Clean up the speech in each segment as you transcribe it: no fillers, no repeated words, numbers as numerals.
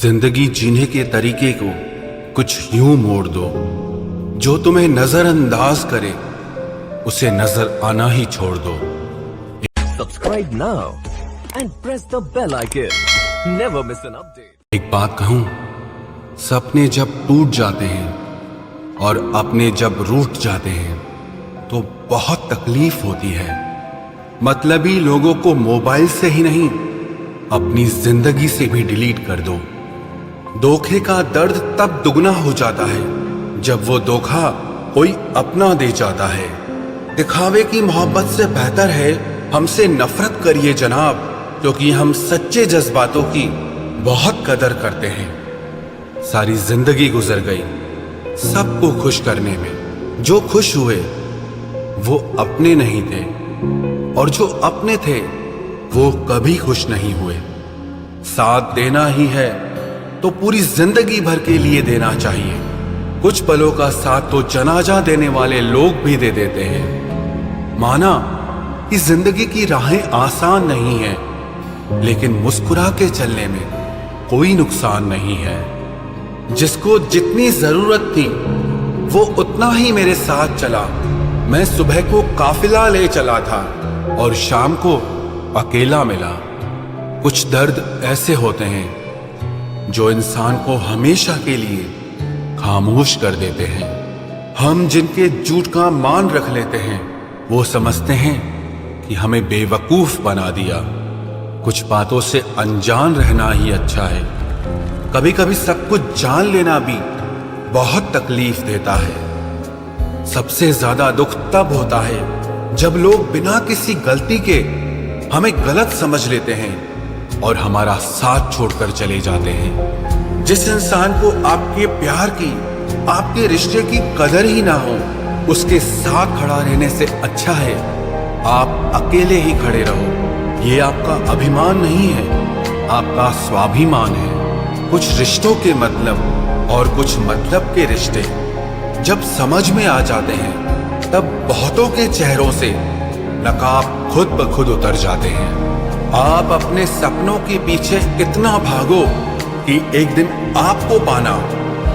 जिंदगी जीने के तरीके को कुछ यूं मोड़ दो, जो तुम्हें नजरअंदाज करे उसे नजर आना ही छोड़ दो। Subscribe now and press the bell icon. Never miss an update. एक बात कहूं, सपने जब टूट जाते हैं और अपने जब रूठ जाते हैं तो बहुत तकलीफ होती है। मतलबी लोगों को मोबाइल से ही नहीं, अपनी जिंदगी से भी डिलीट कर दो। धोखे का दर्द तब दुगना हो जाता है जब वो धोखा कोई अपना दे जाता है। दिखावे की मोहब्बत से बेहतर है हमसे नफरत करिए जनाब, क्योंकि हम सच्चे जज्बातों की बहुत कदर करते हैं। सारी जिंदगी गुजर गई सबको खुश करने में। जो खुश हुए वो अपने नहीं थे और जो अपने थे वो कभी खुश नहीं हुए। साथ देना ही है तो पूरी जिंदगी भर के लिए देना चाहिए। कुछ पलों का साथ तो जनाजा देने वाले लोग भी दे देते हैं। माना कि जिंदगी की राहें आसान नहीं है, लेकिन मुस्कुरा के चलने में कोई नुकसान नहीं है। जिसको जितनी जरूरत थी वो उतना ही मेरे साथ चला। मैं सुबह को काफिला ले चला था और शाम को अकेला मिला। कुछ दर्द ऐसे होते हैं जो इंसान को हमेशा के लिए खामोश कर देते हैं। हम जिनके झूठ का मान रख लेते हैं वो समझते हैं कि हमें बेवकूफ बना दिया। कुछ बातों से अनजान रहना ही अच्छा है। कभी कभी सब कुछ जान लेना भी बहुत तकलीफ देता है। सबसे ज्यादा दुख तब होता है जब लोग बिना किसी गलती के हमें गलत समझ लेते हैं और हमारा साथ छोड़कर चले जाते हैं। जिस इंसान को आपके प्यार की, आपके रिश्ते की कदर ही ना हो, उसके साथ खड़ा रहने से अच्छा है आप अकेले ही खड़े रहो। ये आपका अभिमान नहीं है, आपका स्वाभिमान है। कुछ रिश्तों के मतलब और कुछ मतलब के रिश्ते जब समझ में आ जाते हैं तब बहुतों के चेहरों से नकाब खुद ब खुद उतर जाते हैं। आप अपने सपनों के पीछे इतना भागो कि एक दिन आपको पाना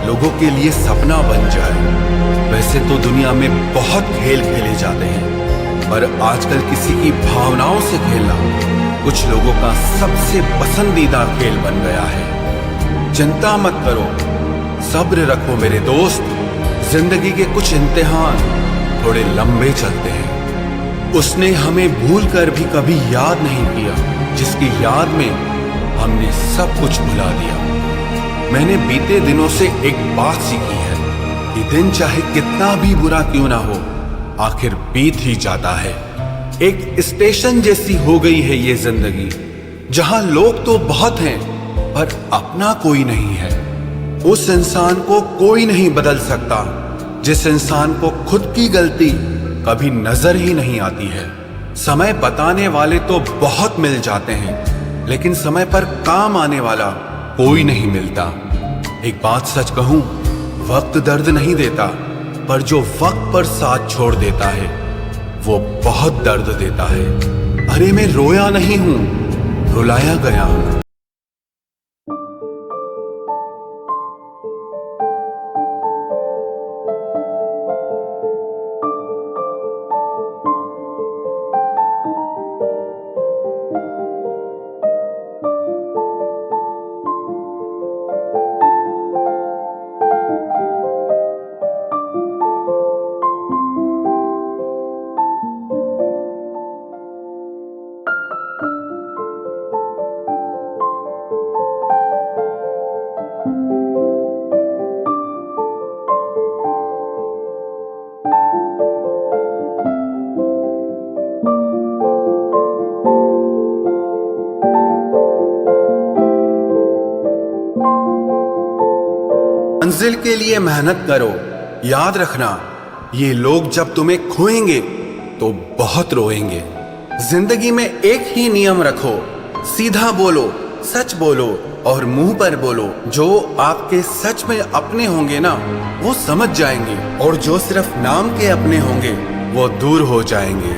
लोगों के लिए सपना बन जाए। वैसे तो दुनिया में बहुत खेल खेले जाते हैं, पर आजकल किसी की भावनाओं से खेलना कुछ लोगों का सबसे पसंदीदा खेल बन गया है। चिंता मत करो, सब्र रखो मेरे दोस्त। जिंदगी के कुछ इम्तिहान थोड़े लंबे चलते हैं। उसने हमें भूल कर भी कभी याद नहीं किया, जिसकी याद में हमने सब कुछ भुला दिया। मैंने बीते दिनों से एक बात सीखी है कि दिन चाहे कितना भी बुरा क्यों ना हो, आखिर बीत ही जाता है। एक स्टेशन जैसी हो गई है ये जिंदगी, जहां लोग तो बहुत हैं पर अपना कोई नहीं है। उस इंसान को कोई नहीं बदल सकता जिस इंसान को खुद की गलती कभी नजर ही नहीं आती है। समय बताने वाले तो बहुत मिल जाते हैं, लेकिन समय पर काम आने वाला कोई नहीं मिलता। एक बात सच कहूं, वक्त दर्द नहीं देता, पर जो वक्त पर साथ छोड़ देता है वो बहुत दर्द देता है। अरे मैं रोया नहीं हूं, रुलाया गया हूं। मंजिल के लिए मेहनत करो। याद रखना, ये लोग जब तुम्हें खोएंगे तो बहुत रोएंगे। जिंदगी में एक ही नियम रखो, सीधा बोलो, सच बोलो और मुंह पर बोलो। जो आपके सच में अपने होंगे ना, वो समझ जाएंगे, और जो सिर्फ नाम के अपने होंगे वो दूर हो जाएंगे।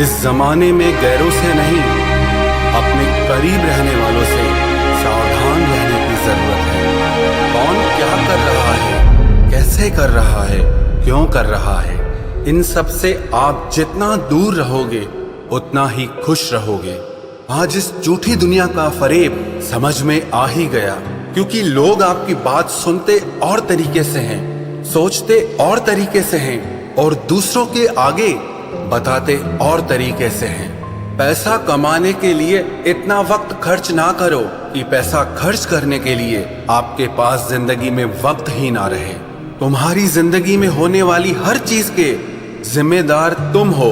इस जमाने में गैरों से नहीं, अपने करीब रहने वालों से सावधान रहने की जरूरत है। कैसे कर रहा है, क्यों कर रहा है। इन सब से आप जितना दूर रहोगे उतना ही खुश रहोगे। आज इस झूठी दुनिया का फरेब समझ में आ ही गया, क्योंकि लोग आपकी बात सुनते और तरीके से हैं, सोचते और तरीके से हैं और दूसरों के आगे बताते और तरीके से हैं। पैसा कमाने के लिए इतना वक्त खर्च ना करो कि पैसा खर्च करने के लिए आपके पास जिंदगी में वक्त ही ना रहे। तुम्हारी जिंदगी में होने वाली हर चीज के जिम्मेदार तुम हो।